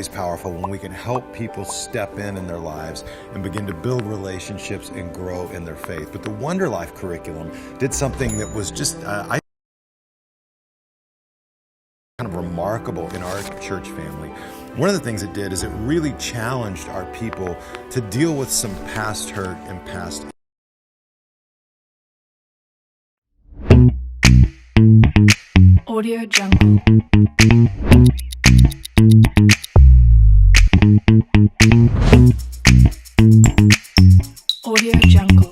always powerful when we can help people step in their lives and begin to build relationships and grow in their faith. But the Wonder Life curriculum did something that was just, kind of remarkable in our church family. One of the things it did is it really challenged our people to deal with some past hurt and past. Audio Jungle. Audio Jungle.